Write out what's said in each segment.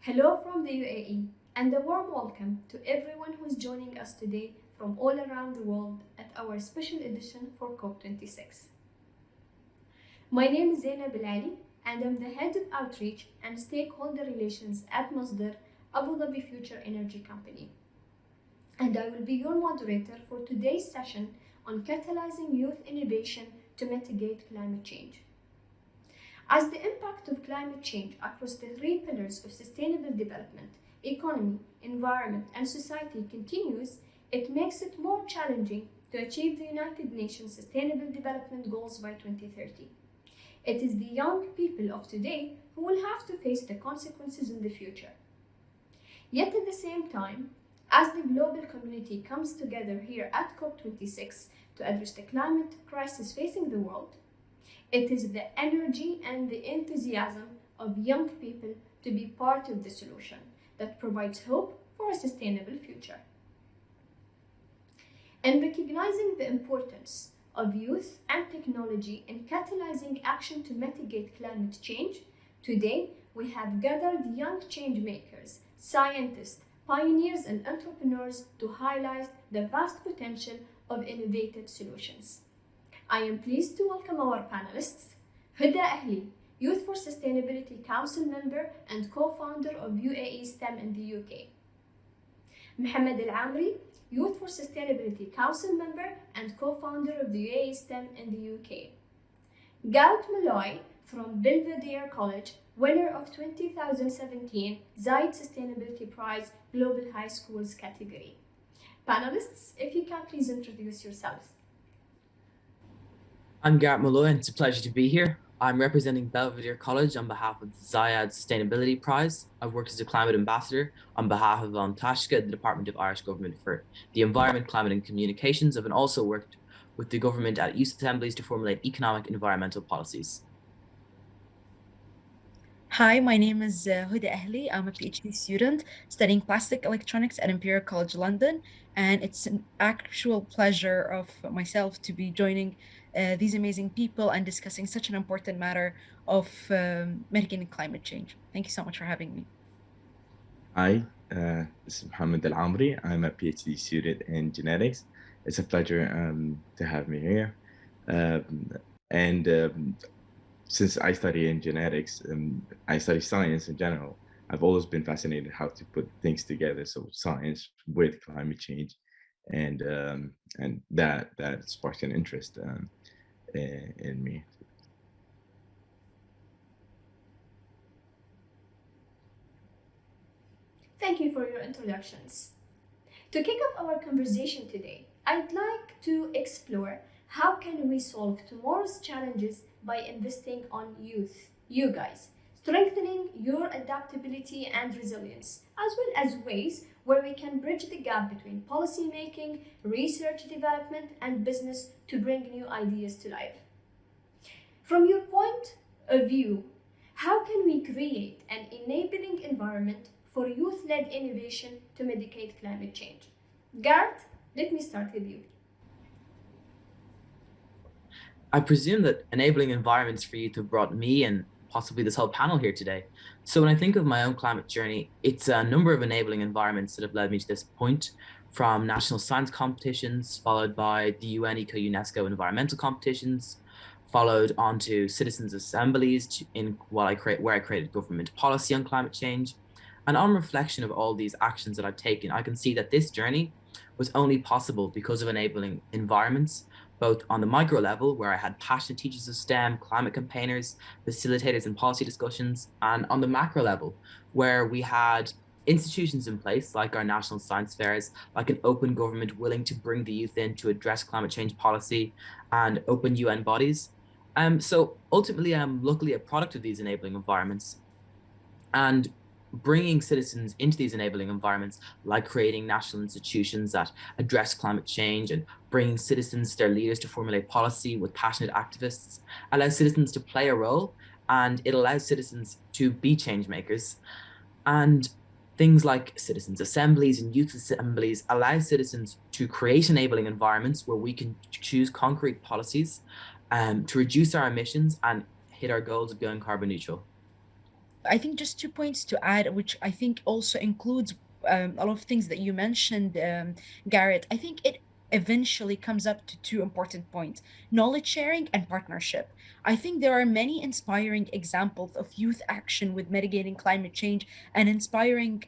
Hello from the UAE, and a warm welcome to everyone who is joining us today from all around the world at our special edition for COP26. My name is Zainab Ali, and I'm the head of outreach and stakeholder relations at Masdar, Abu Dhabi Future Energy Company. And I will be your moderator for today's session on catalyzing youth innovation to mitigate climate change. As the impact of climate change across the three pillars of sustainable development, economy, environment, and society continues, it makes it more challenging to achieve the United Nations Sustainable Development Goals by 2030. It is the young people of today who will have to face the consequences in the future. Yet at the same time, as the global community comes together here at COP26 to address the climate crisis facing the world, it is the energy and the enthusiasm of young people to be part of the solution that provides hope for a sustainable future. In recognizing the importance of youth and technology in catalyzing action to mitigate climate change, today we have gathered young change makers, scientists, pioneers, and entrepreneurs to highlight the vast potential of innovative solutions. I am pleased to welcome our panelists, Huda Ahli, Youth for Sustainability Council member and co-founder of UAE STEM in the UK. Mohammed Al-Amri, Youth for Sustainability Council member and co-founder of the UAE STEM in the UK. Gaut Malloy from Belvedere College, winner of 2017 Zayed Sustainability Prize Global High Schools category. Panelists, if you can please introduce yourselves. I'm Garrett Malloy, and it's a pleasure to be here. I'm representing Belvedere College on behalf of the Zayed Sustainability Prize. I've worked as a climate ambassador on behalf of Tashka, the Department of Irish Government for the Environment, Climate and Communications. I've also worked with the government at youth assemblies to formulate economic and environmental policies. Hi, my name is Huda Ahli. I'm a PhD student studying plastic electronics at Imperial College London, and it's an actual pleasure of myself to be joining these amazing people and discussing such an important matter of mitigating climate change. Thank you so much for having me. Hi, this is Mohammed Al Amri. I'm a PhD student in genetics. It's a pleasure to have me here. And since I study in genetics, I study science in general. I've always been fascinated how to put things together. So science with climate change, and that sparked an interest in me. Thank you for your introductions. To kick off our conversation today, I'd like to explore how can we solve tomorrow's challenges by investing on youth, you guys, strengthening your adaptability and resilience, as well as ways where we can bridge the gap between policy making, research development, and business to bring new ideas to life. From your point of view, how can we create an enabling environment for youth-led innovation to mitigate climate change? Garrett, let me start with you. I presume that enabling environments for youth have brought me and possibly this whole panel here today. So when I think of my own climate journey, it's a number of enabling environments that have led me to this point, from national science competitions, followed by the UN Eco-UNESCO environmental competitions, followed on to citizens' assemblies where I created government policy on climate change. And on reflection of all these actions that I've taken, I can see that this journey was only possible because of enabling environments, both on the micro level, where I had passionate teachers of STEM, climate campaigners, facilitators in policy discussions, and on the macro level, where we had institutions in place like our national science fairs, like an open government willing to bring the youth in to address climate change policy, and open UN bodies. So ultimately, I'm luckily a product of these enabling environments. And bringing citizens into these enabling environments, like creating national institutions that address climate change and bringing citizens, their leaders, to formulate policy with passionate activists, allows citizens to play a role, and it allows citizens to be change makers. And things like citizens' assemblies and youth assemblies allow citizens to create enabling environments where we can choose concrete policies to reduce our emissions and hit our goals of going carbon neutral. I think just 2 points to add, which I think also includes a lot of things that you mentioned, Garrett. I think it eventually comes up to two important points: knowledge sharing and partnership. I think there are many inspiring examples of youth action with mitigating climate change and inspiring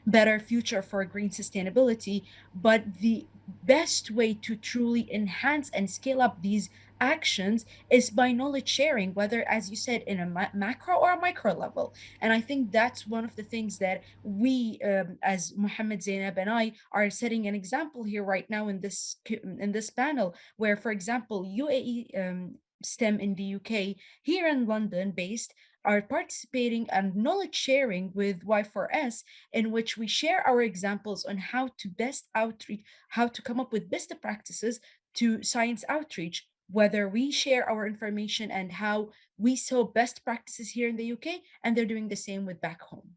better future for green sustainability. But the best way to truly enhance and scale up these actions is by knowledge sharing, whether, as you said, in a macro or a micro level. And I think that's one of the things that we, as Mohammed, Zainab, and I, are setting an example here right now in this panel, where, for example, UAE. STEM in the UK, here in London based, are participating and knowledge sharing with Y4S, in which we share our examples on how to best outreach, how to come up with best practices to science outreach, whether we share our information and how we saw best practices here in the UK, and they're doing the same with back home.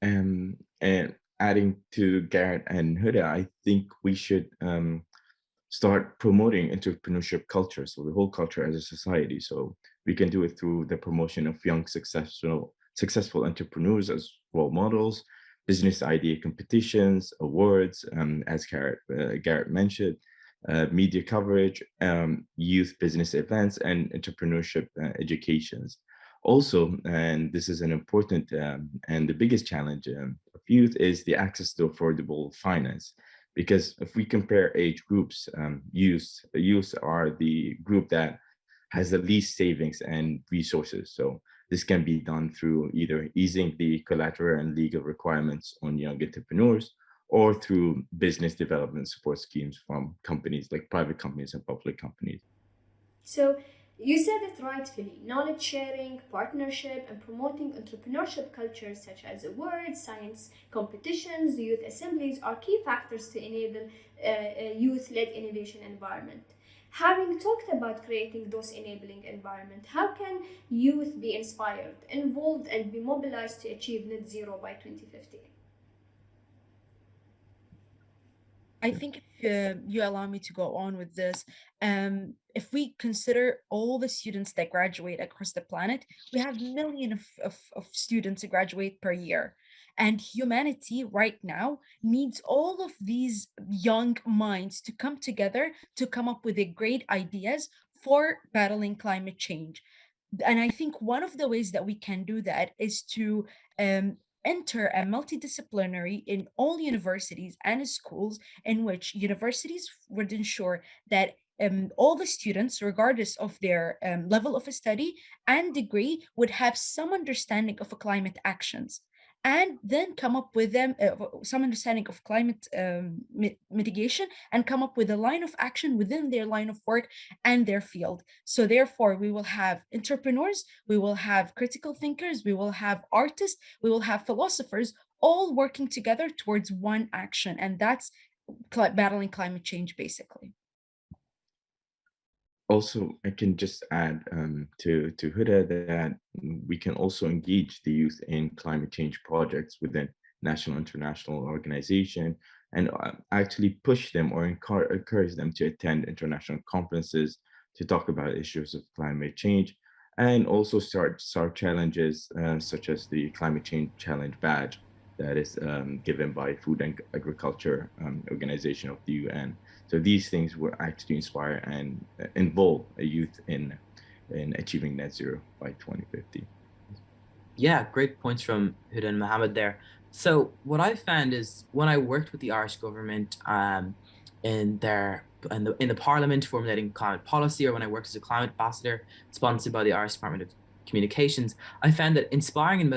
And adding to Garrett and Huda, I think we should start promoting entrepreneurship culture, so the whole culture as a society. So we can do it through the promotion of young successful entrepreneurs as role models, business idea competitions, awards, as Garrett mentioned, media coverage, youth business events, and entrepreneurship educations. Also, and this is an important and the biggest challenge of youth, is the access to affordable finance. Because if we compare age groups, youth are the group that has the least savings and resources. So this can be done through either easing the collateral and legal requirements on young entrepreneurs, or through business development support schemes from companies like private companies and public companies. So, you said it rightfully: knowledge sharing, partnership, and promoting entrepreneurship cultures such as awards, science competitions, youth assemblies are key factors to enable a youth led innovation environment. Having talked about creating those enabling environment, how can youth be inspired, involved, and be mobilized to achieve net zero by 2050? I think if you allow me to go on with this, if we consider all the students that graduate across the planet, we have millions of students who graduate per year. And humanity right now needs all of these young minds to come together to come up with great ideas for battling climate change. And I think one of the ways that we can do that is to enter a multidisciplinary in all universities and schools, in which universities would ensure that all the students, regardless of their level of study and degree, would have some understanding of climate actions, and then come up with them some understanding of climate mitigation, and come up with a line of action within their line of work and their field. So therefore, we will have entrepreneurs, we will have critical thinkers, we will have artists, we will have philosophers, all working together towards one action, and that's battling climate change, basically. Also, I can just add to Huda that we can also engage the youth in climate change projects within national international organization, and actually push them or encourage them to attend international conferences to talk about issues of climate change, and also start challenges such as the climate change challenge badge that is given by Food and Agriculture Organization of the UN. So these things will actually inspire and involve a youth in achieving net zero by 2050. Yeah, great points from Huda and Mohammed there. So what I found is when I worked with the Irish government in the Parliament formulating climate policy, or when I worked as a climate ambassador sponsored by the Irish Department of Communications, I found that inspiring and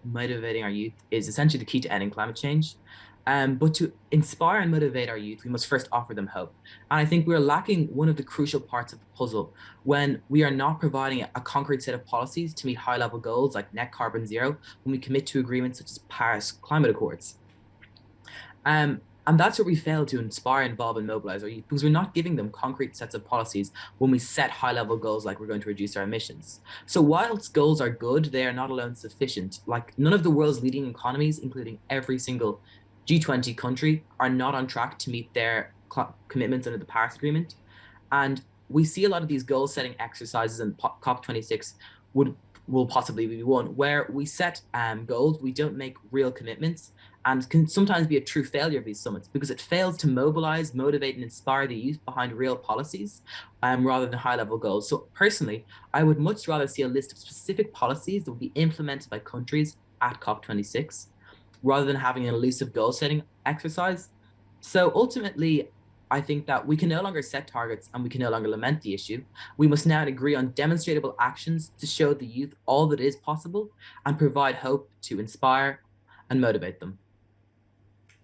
motivating our youth is essentially the key to ending climate change. But to inspire and motivate our youth, we must first offer them hope. And I think we're lacking one of the crucial parts of the puzzle when we are not providing a concrete set of policies to meet high level goals like net carbon zero, when we commit to agreements such as Paris Climate Accords. And that's where we fail to inspire, involve, and mobilize our youth, because we're not giving them concrete sets of policies when we set high level goals like we're going to reduce our emissions. So whilst goals are good, they are not alone sufficient. Like, none of the world's leading economies, including every single G20 country, are not on track to meet their commitments under the Paris Agreement. And we see a lot of these goal setting exercises, and COP26 would will possibly be one where we set goals, we don't make real commitments, and can sometimes be a true failure of these summits because it fails to mobilize, motivate, and inspire the youth behind real policies rather than high level goals. So, personally, I would much rather see a list of specific policies that will be implemented by countries at COP26 rather than having an elusive goal setting exercise. So, ultimately, I think that we can no longer set targets and we can no longer lament the issue. We must now agree on demonstrable actions to show the youth all that is possible and provide hope to inspire and motivate them.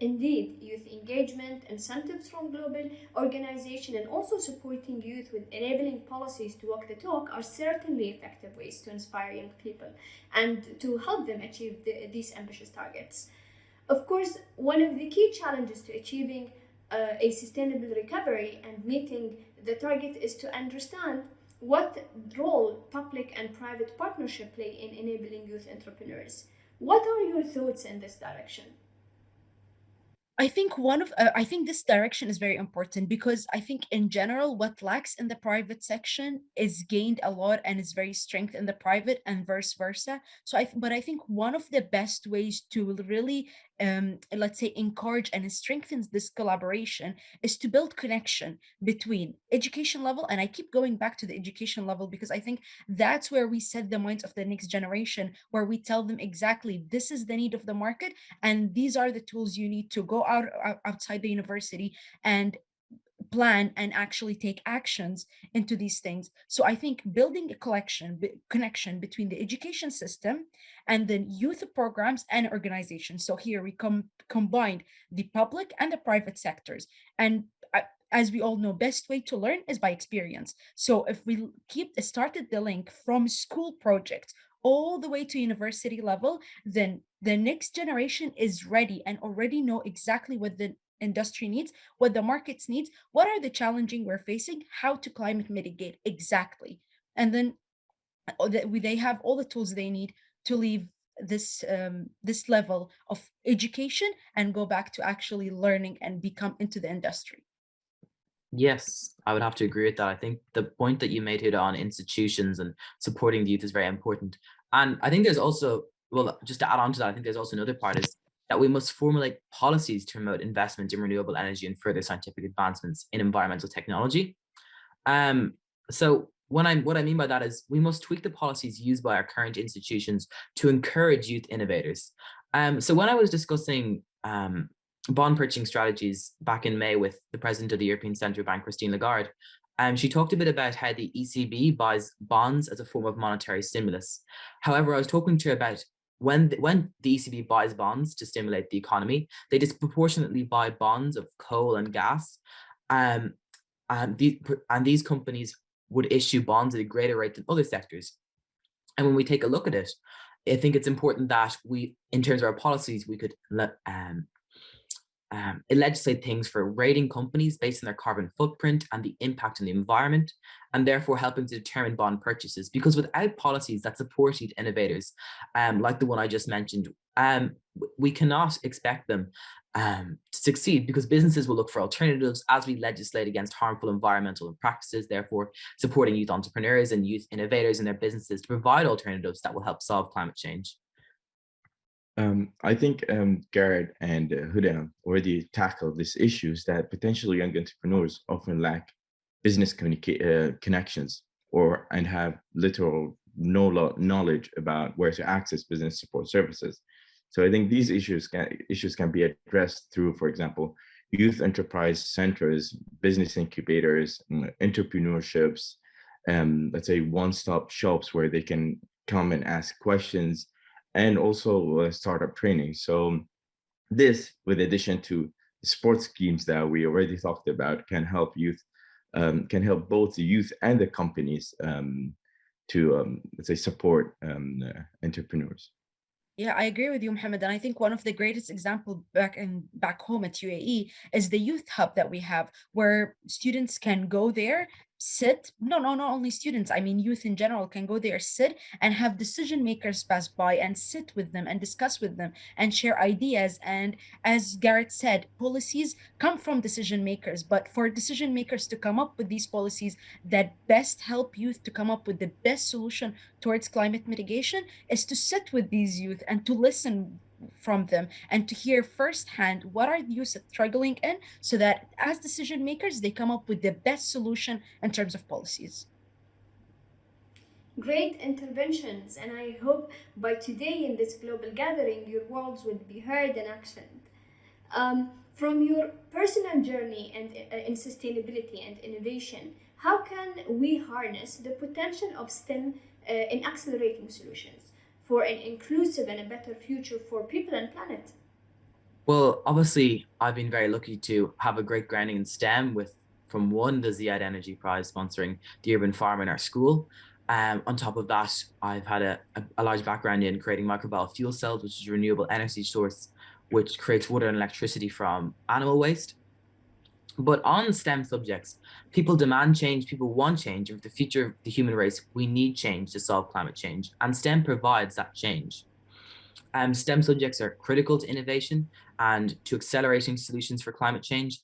Indeed, youth engagement, incentives from global organizations, and also supporting youth with enabling policies to walk the talk are certainly effective ways to inspire young people and to help them achieve these ambitious targets. Of course, one of the key challenges to achieving a sustainable recovery and meeting the target is to understand what role public and private partnership play in enabling youth entrepreneurs. What are your thoughts in this direction? I think this direction is very important because I think in general what lacks in the private section is gained a lot and is very strength in the private and vice versa. But I think one of the best ways to really let's say encourage and strengthen this collaboration is to build connection between education level, and I keep going back to the education level because I think that's where we set the minds of the next generation, where we tell them exactly this is the need of the market and these are the tools you need to go outside the university and plan and actually take actions into these things. So I think building a connection between the education system and then youth programs and organizations. So here we combined the public and the private sectors. And as we all know, best way to learn is by experience. So if we keep started the link from school projects all the way to university level, then the next generation is ready and already know exactly what the industry needs, what the markets needs, what are the challenging we're facing, how to climate mitigate exactly. And then they have all the tools they need to leave this level of education and go back to actually learning and become into the industry. Yes, I would have to agree with that. I think the point that you made here on institutions and supporting the youth is very important. And I think there's also, well, just to add on to that, I think there's also another part is that we must formulate policies to promote investment in renewable energy and further scientific advancements in environmental technology. Um, so what I mean by that is we must tweak the policies used by our current institutions to encourage youth innovators. So when I was discussing bond purchasing strategies back in May with the president of the European Central Bank, Christine Lagarde, she talked a bit about how the ECB buys bonds as a form of monetary stimulus. However, I was talking to her about when the ECB buys bonds to stimulate the economy, they disproportionately buy bonds of coal and gas. Um, and these companies would issue bonds at a greater rate than other sectors. And when we take a look at it, I think it's important that we, in terms of our policies, we could legislate things for rating companies based on their carbon footprint and the impact on the environment, and therefore helping to determine bond purchases. Because without policies that support youth innovators, like the one I just mentioned, we cannot expect them to succeed because businesses will look for alternatives as we legislate against harmful environmental practices, therefore supporting youth entrepreneurs and youth innovators in their businesses to provide alternatives that will help solve climate change. I think Garrett and Huda already tackled these issues that potential young entrepreneurs often lack business connections and have little no knowledge about where to access business support services. So I think these issues can be addressed through, for example, youth enterprise centers, business incubators, entrepreneurships, let's say one-stop shops where they can come and ask questions, and also startup training. So this, with addition to sports schemes that we already talked about, can help both the youth and the companies to let's say support entrepreneurs. Yeah, I agree with you, Mohammed. And I think one of the greatest example back home at UAE is the youth hub that we have, where students can go there sit, no, not only students, I mean youth in general can go there, sit and have decision makers pass by and sit with them and discuss with them and share ideas. And as Garrett said, policies come from decision makers, but for decision makers to come up with these policies that best help youth to come up with the best solution towards climate mitigation is to sit with these youth and to listen from them and to hear firsthand what are you struggling in, so that as decision makers they come up with the best solution in terms of policies. Great interventions, and I hope by today in this global gathering your words will be heard and actioned. From your personal journey and in sustainability and innovation, how can we harness the potential of STEM in accelerating solutions for an inclusive and a better future for people and planet? Well, obviously, I've been very lucky to have a great grounding in STEM with, from one, the Ziad Energy Prize sponsoring the urban farm in our school. On top of that, I've had a large background in creating microbial fuel cells, which is a renewable energy source, which creates water and electricity from animal waste. But on STEM subjects, people demand change, people want change. And for the future of the human race, we need change to solve climate change. And STEM provides that change. STEM subjects are critical to innovation and to accelerating solutions for climate change.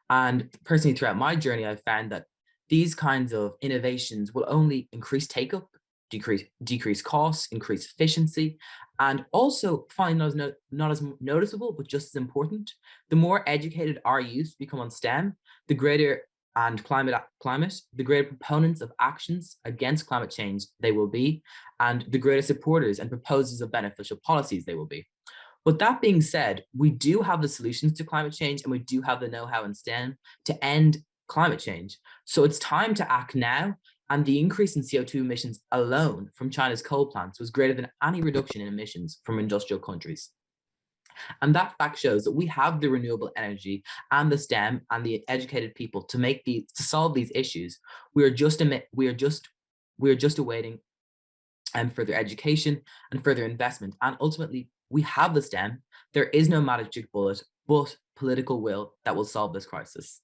And personally, throughout my journey, I've found that these kinds of innovations will only increase take-up, decrease costs, increase efficiency, and also find not as noticeable, but just as important. The more educated our youth become on STEM, the greater and the greater proponents of actions against climate change they will be, and the greater supporters and proposers of beneficial policies they will be. But that being said, we do have the solutions to climate change and we do have the know-how in STEM to end climate change. So it's time to act now. And the increase in CO2 emissions alone from China's coal plants was greater than any reduction in emissions from industrial countries. And that fact shows that we have the renewable energy and the STEM and the educated people to solve these issues. We are just awaiting further education and further investment. And ultimately, we have the STEM. There is no magic bullet, but political will that will solve this crisis.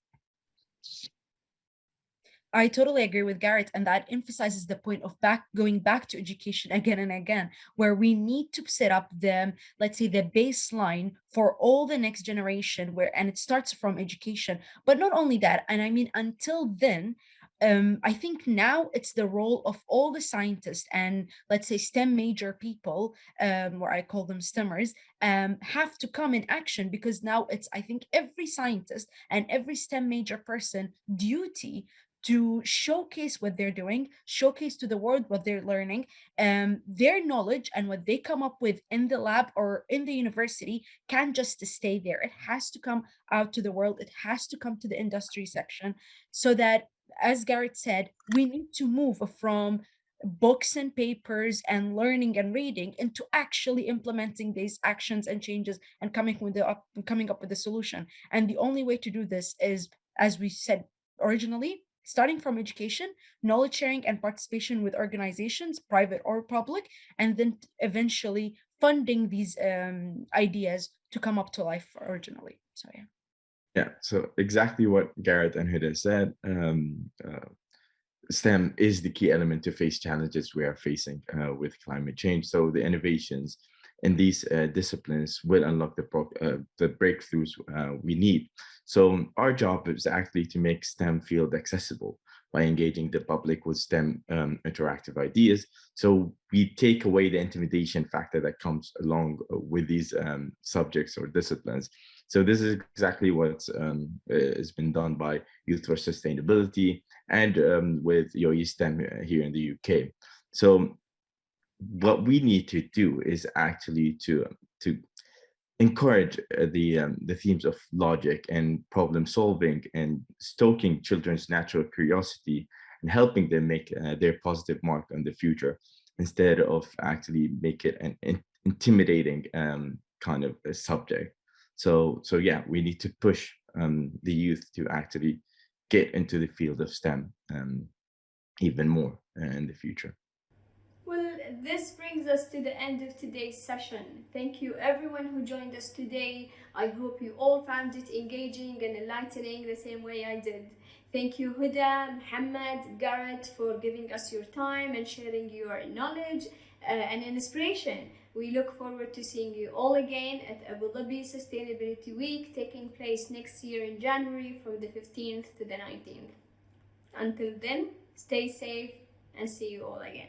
I totally agree with Garrett, and that emphasizes the point of going back to education again and again, where we need to set up the, let's say, the baseline for all the next generation, and it starts from education. But not only that, and I mean until then, I think now it's the role of all the scientists and, let's say, STEM major people, or I call them STEMers, have to come in action, because now it's, I think, every scientist and every STEM major person duty to showcase what they're doing, showcase to the world what they're learning, their knowledge and what they come up with in the lab or in the university can't just stay there. It has to come out to the world. It has to come to the industry section, so that, as Garrett said, we need to move from books and papers and learning and reading into actually implementing these actions and changes and coming up with a solution. And the only way to do this is, as we said originally, starting from education, knowledge sharing, and participation with organizations, private or public, and then eventually funding these ideas to come up to life originally. So, yeah. Yeah, so exactly what Garrett and Huda said. STEM is the key element to face challenges we are facing with climate change. So the innovations in these disciplines will unlock the breakthroughs we need. So our job is actually to make STEM field accessible by engaging the public with STEM interactive ideas. So we take away the intimidation factor that comes along with these subjects or disciplines. So this is exactly what has been done by Youth for Sustainability and with YoY STEM here in the UK. So what we need to do is actually to encourage the themes of logic and problem solving and stoking children's natural curiosity and helping them make their positive mark on the future, instead of actually make it an intimidating kind of a subject. So yeah, we need to push the youth to actually get into the field of STEM even more in the future. Well, this brings us to the end of today's session. Thank you everyone who joined us today. I hope you all found it engaging and enlightening the same way I did. Thank you, Huda, Muhammad, Garrett, for giving us your time and sharing your knowledge and inspiration. We look forward to seeing you all again at Abu Dhabi Sustainability Week, taking place next year in January from the 15th to the 19th. Until then, stay safe and see you all again.